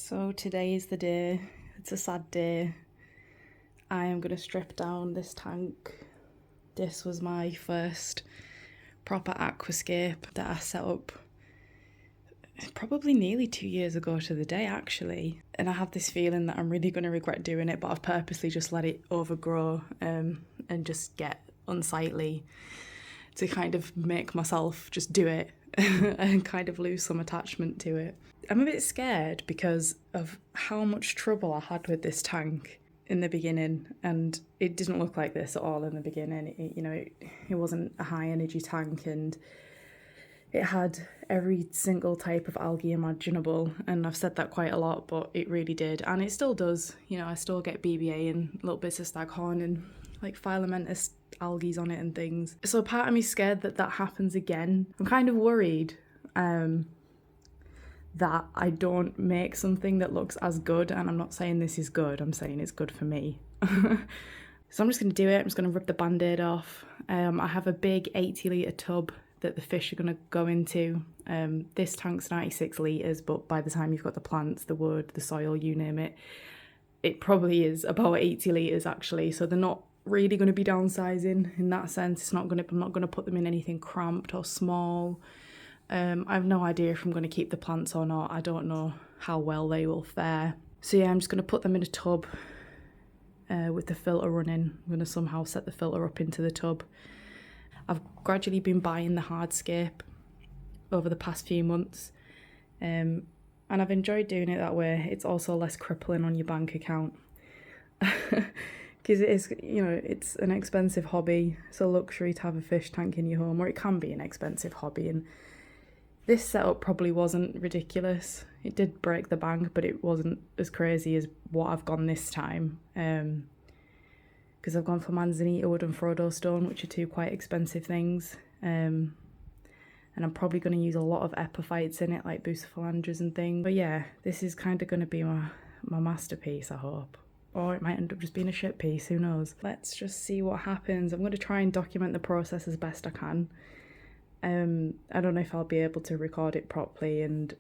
So today is the day. It's a sad day. I am going to strip down this tank. This was my first proper aquascape that I set up probably nearly 2 years ago to the day, actually. And I have this feeling that I'm really going to regret doing it, but I've purposely just let it overgrow and just get unsightly to kind of make myself just do it and kind of lose some attachment to it. I'm a bit scared because of how much trouble I had with this tank in the beginning, and it didn't look like this at all in the beginning. It wasn't a high energy tank, and it had every single type of algae imaginable, and I've said that quite a lot, but it really did, and it still does. I still get BBA and little bits of staghorn and like filamentous algae on it and things. So part of me's scared that happens again. I'm kind of worried that I don't make something that looks as good, and I'm not saying this is good, I'm saying it's good for me. So I'm just going to do it. I'm just going to rip the band-aid off. I have a big 80 litre tub that the fish are going to go into. This tank's 96 litres, but by the time you've got the plants, the wood, the soil, you name it, it probably is about 80 litres actually, so they're not really going to be downsizing in that sense. I'm not going to put them in anything cramped or small. I have no idea if I'm going to keep the plants or not. I don't know how well they will fare. So yeah, I'm just going to put them in a tub with the filter running. I'm going to somehow set the filter up into the tub. I've gradually been buying the Hardscape over the past few months, and I've enjoyed doing it that way. It's also less crippling on your bank account. Because it is, it's an expensive hobby. It's a luxury to have a fish tank in your home, or it can be an expensive hobby. And this setup probably wasn't ridiculous. It did break the bank, but it wasn't as crazy as what I've gone this time. Because I've gone for manzanita wood and Frodo stone, which are two quite expensive things. And I'm probably going to use a lot of epiphytes in it, like bucephalandras and things. But yeah, this is kind of going to be my masterpiece, I hope. Or it might end up just being a shit piece, who knows. Let's just see what happens. I'm going to try and document the process as best I can. I don't know if I'll be able to record it properly, and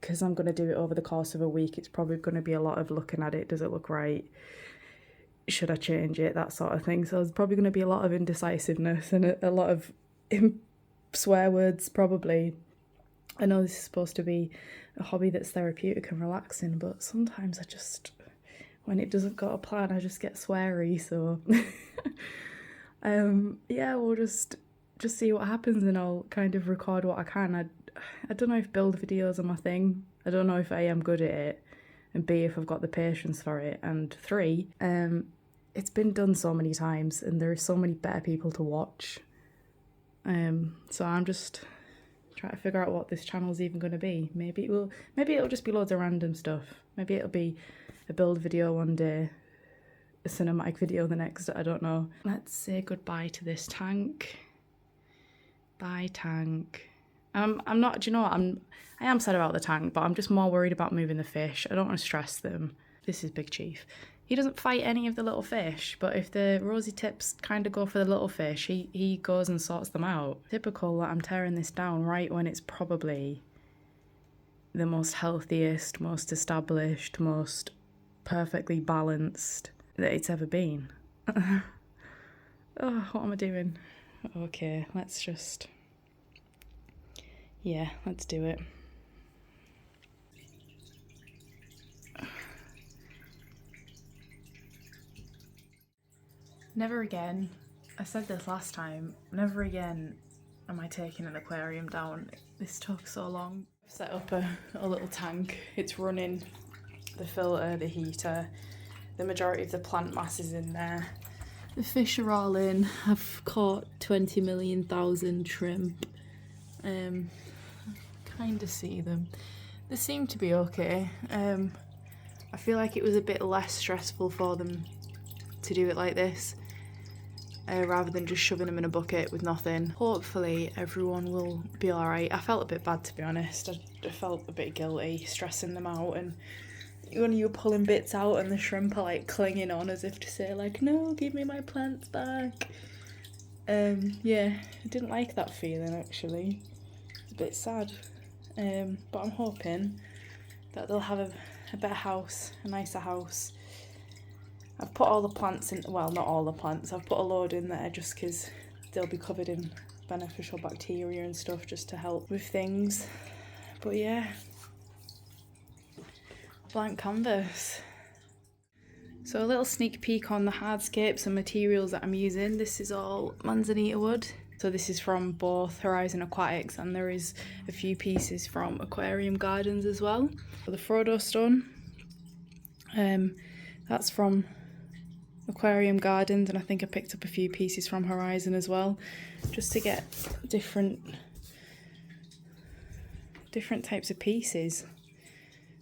because I'm going to do it over the course of a week, it's probably going to be a lot of looking at it. Does it look right? Should I change it? That sort of thing. So there's probably going to be a lot of indecisiveness and a lot of swear words probably. I know this is supposed to be a hobby that's therapeutic and relaxing, but sometimes when it doesn't go to plan, I just get sweary. So yeah, we'll just see what happens, and I'll kind of record what I can. I don't know if build videos are my thing. I don't know if A, I'm good at it, and B, if I've got the patience for it, and 3, it's been done so many times and there are so many better people to watch. So I'm just trying to figure out what this channel's even going to be. Maybe it'll just be loads of random stuff. Maybe it'll be a build video one day, a cinematic video the next. I don't know. Let's say goodbye to this tank. Bye, tank. I'm not, do you know what, I am sad about the tank, but I'm just more worried about moving the fish. I don't want to stress them. This is Big Chief. He doesn't fight any of the little fish, but if the rosy tips kind of go for the little fish, he goes and sorts them out. Typical that I'm tearing this down right when it's probably the most healthiest, most established, most perfectly balanced that it's ever been. Oh, what am I doing? Okay, let's do it. Never again, I said this last time, never again am I taking an aquarium down. This took so long. I've set up a little tank. It's running, the filter, the heater, the majority of the plant mass is in there. The fish are all in. I've caught 20 million thousand shrimp. Kind of see them. They seem to be okay. I feel like it was a bit less stressful for them to do it like this, rather than just shoving them in a bucket with nothing. Hopefully everyone will be alright. I felt a bit bad, to be honest. I felt a bit guilty stressing them out, and when you're pulling bits out and the shrimp are like clinging on as if to say like, no, give me my plants back. Yeah, I didn't like that feeling actually. It's a bit sad. But I'm hoping that they'll have a better house, a nicer house. I've put all the plants in, well, not all the plants, I've put a load in there just because they'll be covered in beneficial bacteria and stuff just to help with things. But yeah, blank canvas. So a little sneak peek on the hardscapes and materials that I'm using. This is all manzanita wood. So this is from both Horizon Aquatics, and there is a few pieces from Aquarium Gardens as well. So the Frodo stone, that's from Aquarium Gardens, and I think I picked up a few pieces from Horizon as well, just to get different types of pieces.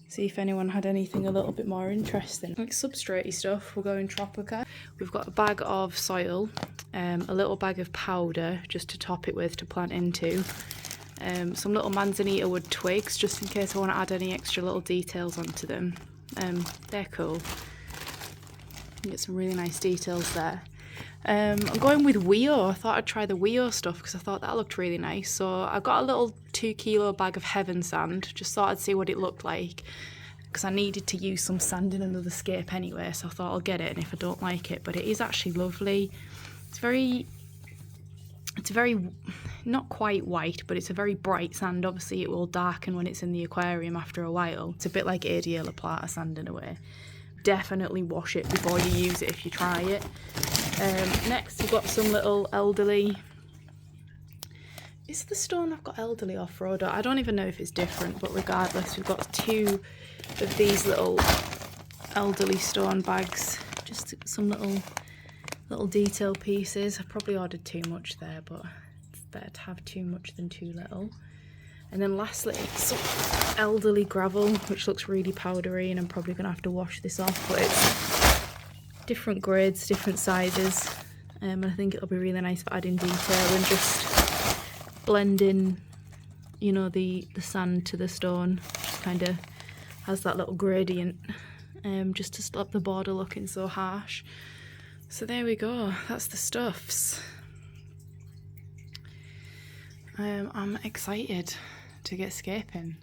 See if anyone had anything a little bit more interesting. Like substrate-y stuff, we're going tropical. We've got a bag of soil, a little bag of powder just to top it with to plant into, some little manzanita wood twigs just in case I want to add any extra little details onto them. They're cool. You get some really nice details there. I'm going with Weo. I thought I'd try the Weo stuff because I thought that looked really nice. So I got a little 2 kilo bag of heaven sand. Just thought I'd see what it looked like because I needed to use some sand in another scape anyway. So I thought I'll get it, and if I don't like it, but it is actually lovely. It's very not quite white, but it's a very bright sand. Obviously it will darken when it's in the aquarium after a while. It's a bit like ADA La Plata sand in a way. Definitely wash it before you use it if you try it. Next we've got some little elderly. Is the stone I've got elderly or Frodo? I don't even know if it's different, but regardless, we've got 2 of these little elderly stone bags. Just some little detail pieces. I probably ordered too much there, but it's better to have too much than too little. And then lastly, some elderly gravel, which looks really powdery, and I'm probably going to have to wash this off, but it's different grades, different sizes, and I think it'll be really nice for adding detail and just blending, you know, the sand to the stone. Just kind of has that little gradient, just to stop the border looking so harsh. So there we go, that's the stuffs. I'm excited to get scaping.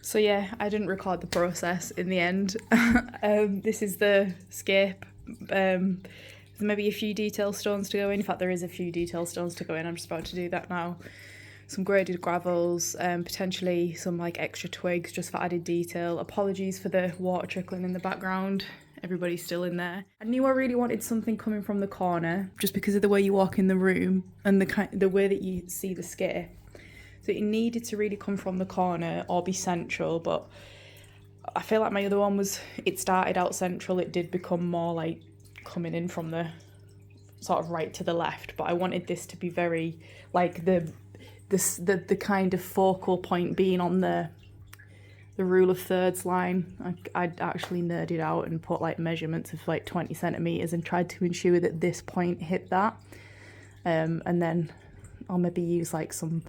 So yeah, I didn't record the process in the end. This is the scape. There's maybe a few detail stones to go in. In fact, there is a few detail stones to go in. I'm just about to do that now. Some graded gravels, potentially some like extra twigs just for added detail. Apologies for the water trickling in the background. Everybody's still in there. I knew I really wanted something coming from the corner just because of the way you walk in the room and the way that you see the scape. So it needed to really come from the corner or be central, but I feel like my other one it started out central, it did become more like coming in from the sort of right to the left, but I wanted this to be very like the kind of focal point being on the the rule of thirds line. I'd actually nerded out and put like measurements of like 20 centimeters and tried to ensure that this point hit that. And then I'll maybe use like some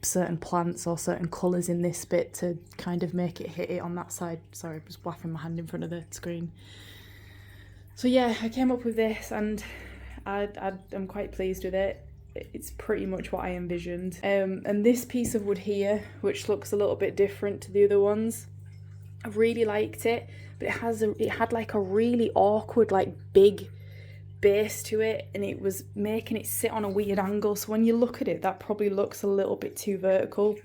certain plants or certain colours in this bit to kind of make it hit it on that side. Sorry, I was whapping my hand in front of the screen. So yeah, I came up with this and I'm quite pleased with it. It's pretty much what I envisioned. And this piece of wood here, which looks a little bit different to the other ones, I really liked it, but it had like a really awkward, like big base to it, and it was making it sit on a weird angle. So when you look at it, that probably looks a little bit too vertical.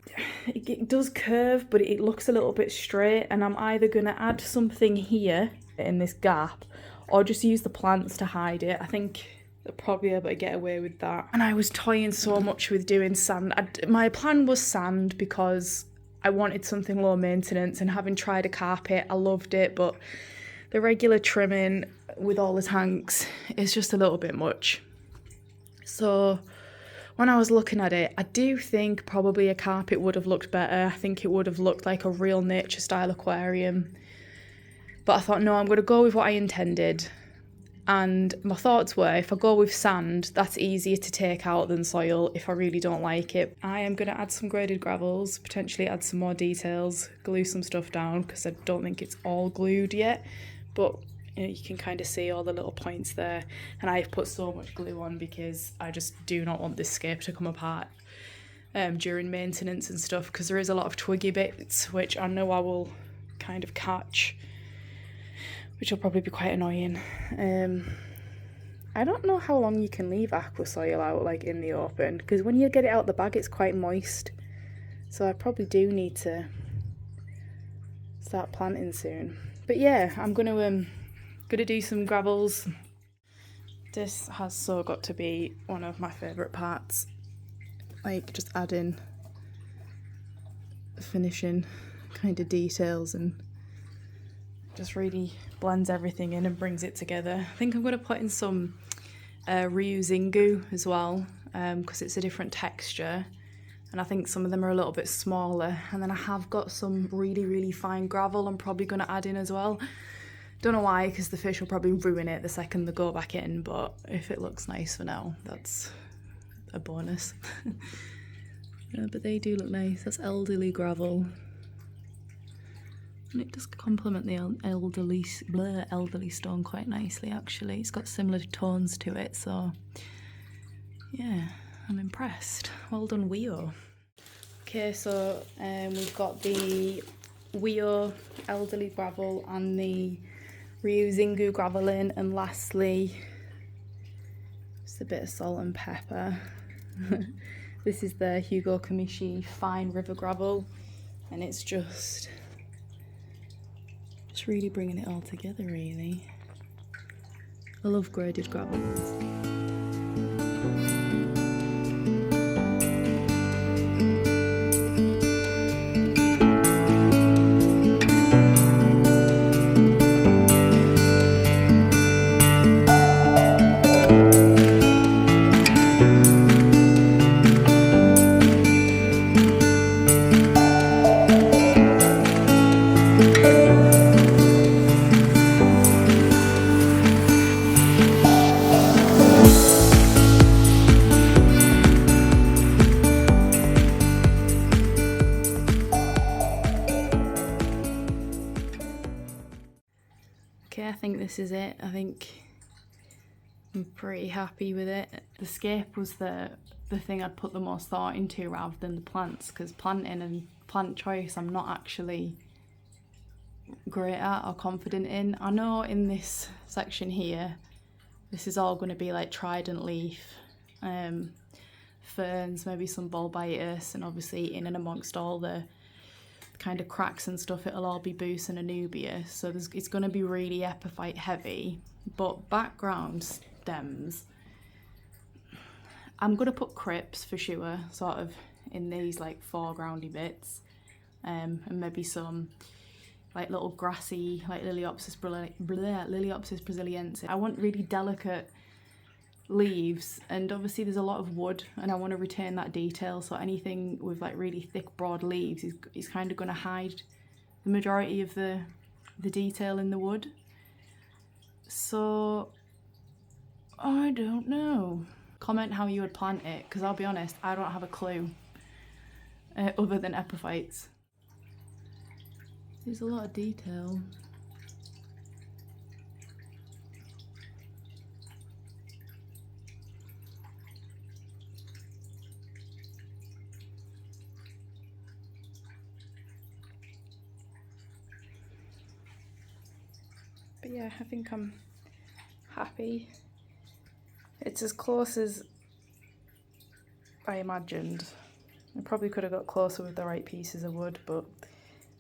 It does curve, but it looks a little bit straight, and I'm either gonna add something here in this gap or just use the plants to hide it. I think they'll probably be able to get away with that. And I was toying so much with doing sand. My plan was sand because I wanted something low maintenance, and having tried a carpet, I loved it, but the regular trimming with all the tanks is just a little bit much. So when I was looking at it, I do think probably a carpet would have looked better. I think it would have looked like a real nature style aquarium. But I thought, no, I'm going to go with what I intended. And my thoughts were, if I go with sand, that's easier to take out than soil if I really don't like it. I am going to add some graded gravels, potentially add some more details, glue some stuff down because I don't think it's all glued yet. But you know, you can kind of see all the little points there. And I've put so much glue on because I just do not want this scape to come apart during maintenance and stuff, because there is a lot of twiggy bits which I know I will kind of catch, which will probably be quite annoying. I don't know how long you can leave aqua soil out like in the open, because when you get it out the bag it's quite moist. So I probably do need to start planting soon. But yeah, I'm gonna do some gravels. This has so got to be one of my favourite parts. Like just adding finishing kind of details and just really blends everything in and brings it together. I think I'm going to put in some Ryuzingu as well, because it's a different texture, and I think some of them are a little bit smaller. And then I have got some really fine gravel I'm probably going to add in as well. Don't know why, because the fish will probably ruin it the second they go back in, but if it looks nice for now, that's a bonus. Yeah, but they do look nice. That's elderly gravel. And it does complement the elderly stone quite nicely, actually. It's got similar tones to it, so yeah, I'm impressed. Well done, Wio. Okay, so we've got the Wio elderly gravel and the Ryuzingu gravel in, and lastly, just a bit of salt and pepper. This is the Hugo Kamishi fine river gravel, and it's just really bringing it all together, really. I love graded gravels. Okay, I think this is it. I think I'm pretty happy with it. The scape was the thing I'd put the most thought into rather than the plants, because planting and plant choice I'm not actually great at or confident in. I know in this section here, this is all going to be like trident leaf, ferns, maybe some bulbitis, and obviously in and amongst all the kind of cracks and stuff, it'll all be Boos and Anubia, so it's going to be really epiphyte heavy. But background stems, I'm going to put crypts for sure, sort of in these like foregroundy bits, and maybe some like little grassy, like Liliopsis brasiliensis. I want really delicate leaves, and obviously there's a lot of wood and I want to retain that detail, so anything with like really thick broad leaves is kind of going to hide the majority of the detail in the wood. So I don't know. Comment how you would plant it, because I'll be honest, I don't have a clue other than epiphytes. There's a lot of detail. But yeah, I think I'm happy. It's as close as I imagined. I probably could have got closer with the right pieces of wood, but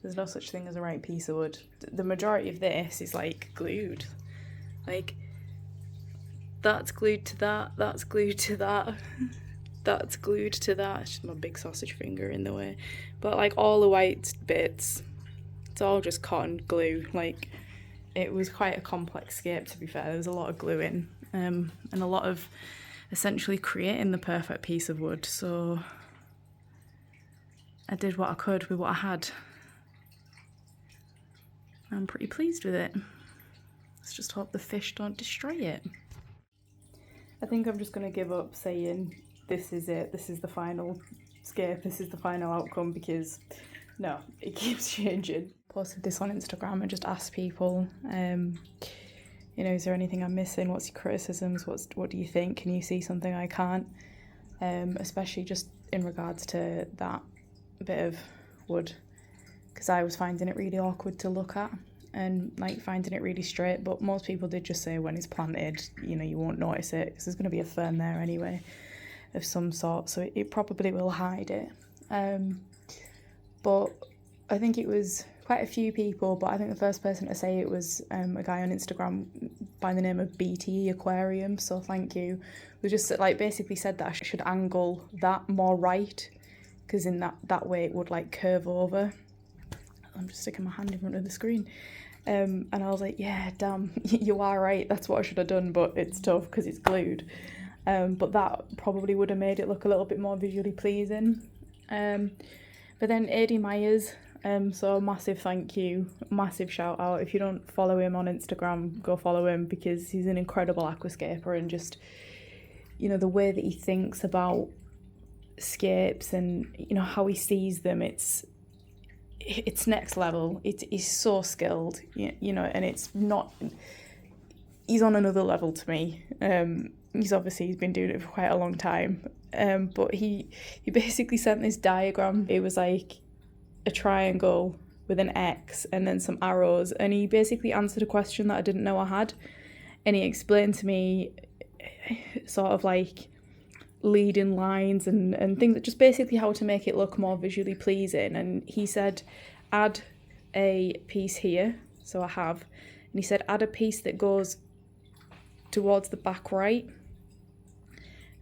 there's no such thing as a right piece of wood. The majority of this is like glued. Like, that's glued to that, that's glued to that, that's glued to that. It's just my big sausage finger in the way. But like all the white bits, it's all just cotton glue. Like, it was quite a complex scape, to be fair. There was a lot of glue in, and a lot of essentially creating the perfect piece of wood. So I did what I could with what I had. I'm pretty pleased with it. Let's just hope the fish don't destroy it. I think I'm just going to give up saying this is it, this is the final scape, this is the final outcome, because no, it keeps changing. Posted this on Instagram and just asked people, you know, is there anything I'm missing? What's your criticisms? What do you think? Can you see something I can't? Especially just in regards to that bit of wood, because I was finding it really awkward to look at and like finding it really straight. But most people did just say when it's planted, you know, you won't notice it because there's going to be a fern there anyway of some sort, so it probably will hide it. But I think it was quite a few people, but I think the first person to say it was a guy on Instagram by the name of BT Aquarium, so thank you. We just like basically said that I should angle that more right, because in that way it would like curve over. I'm just sticking my hand in front of the screen. And I was like, yeah, damn, you are right, that's what I should have done, but it's tough because it's glued. But that probably would have made it look a little bit more visually pleasing. But then AD Myers, so massive thank you, massive shout out. If you don't follow him on Instagram, go follow him, because he's an incredible aquascaper, and just, you know, the way that he thinks about scapes and, you know, how he sees them, it's next level. He's so skilled, you know, and it's not, he's on another level to me. He's been doing it for quite a long time. But he basically sent this diagram. It was like a triangle with an X and then some arrows, and he basically answered a question that I didn't know I had, and he explained to me sort of like leading lines and things, that just basically how to make it look more visually pleasing. And he said add a piece here, so I have, and he said add a piece that goes towards the back right,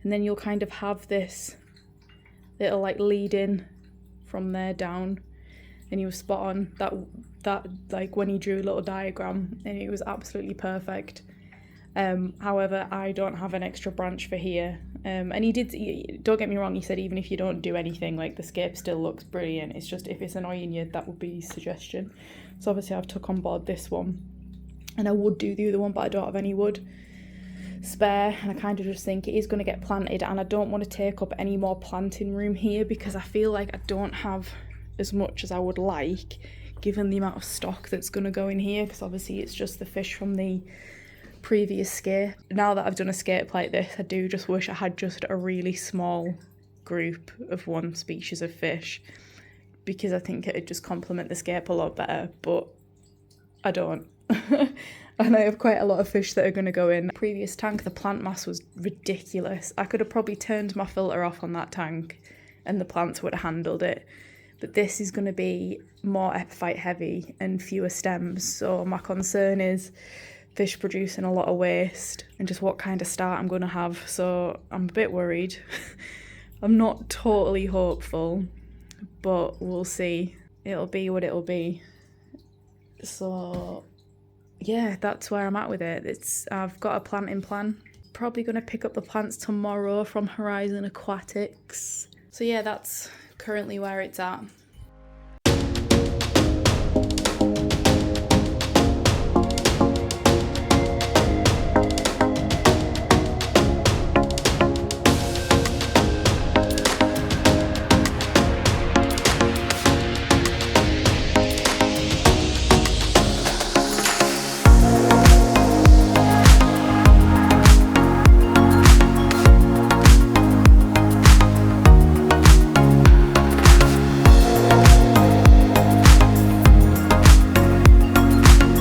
and then you'll kind of have this little like lead in from there down. And he was spot on. That like when he drew a little diagram, and it was absolutely perfect. However, I don't have an extra branch for here. And don't get me wrong, he said even if you don't do anything, like the scape still looks brilliant. It's just if it's annoying you, that would be his suggestion. So obviously I've took on board this one, and I would do the other one, but I don't have any wood spare, and I kind of just think it is going to get planted, and I don't want to take up any more planting room here because I feel like I don't have as much as I would like, given the amount of stock that's going to go in here, because obviously it's just the fish from the previous scape. Now that I've done a scape like this, I do just wish I had just a really small group of one species of fish, because I think it'd just complement the scape a lot better, but I don't. And I have quite a lot of fish that are going to go in. The previous tank, the plant mass was ridiculous. I could have probably turned my filter off on that tank and the plants would have handled it. But this is going to be more epiphyte heavy and fewer stems. So my concern is fish producing a lot of waste and just what kind of start I'm going to have. So I'm a bit worried. I'm not totally hopeful, but we'll see. It'll be what it'll be. So yeah, that's where I'm at with it. I've got a planting plan. Probably going to pick up the plants tomorrow from Horizon Aquatics. So yeah, that's currently where it's at.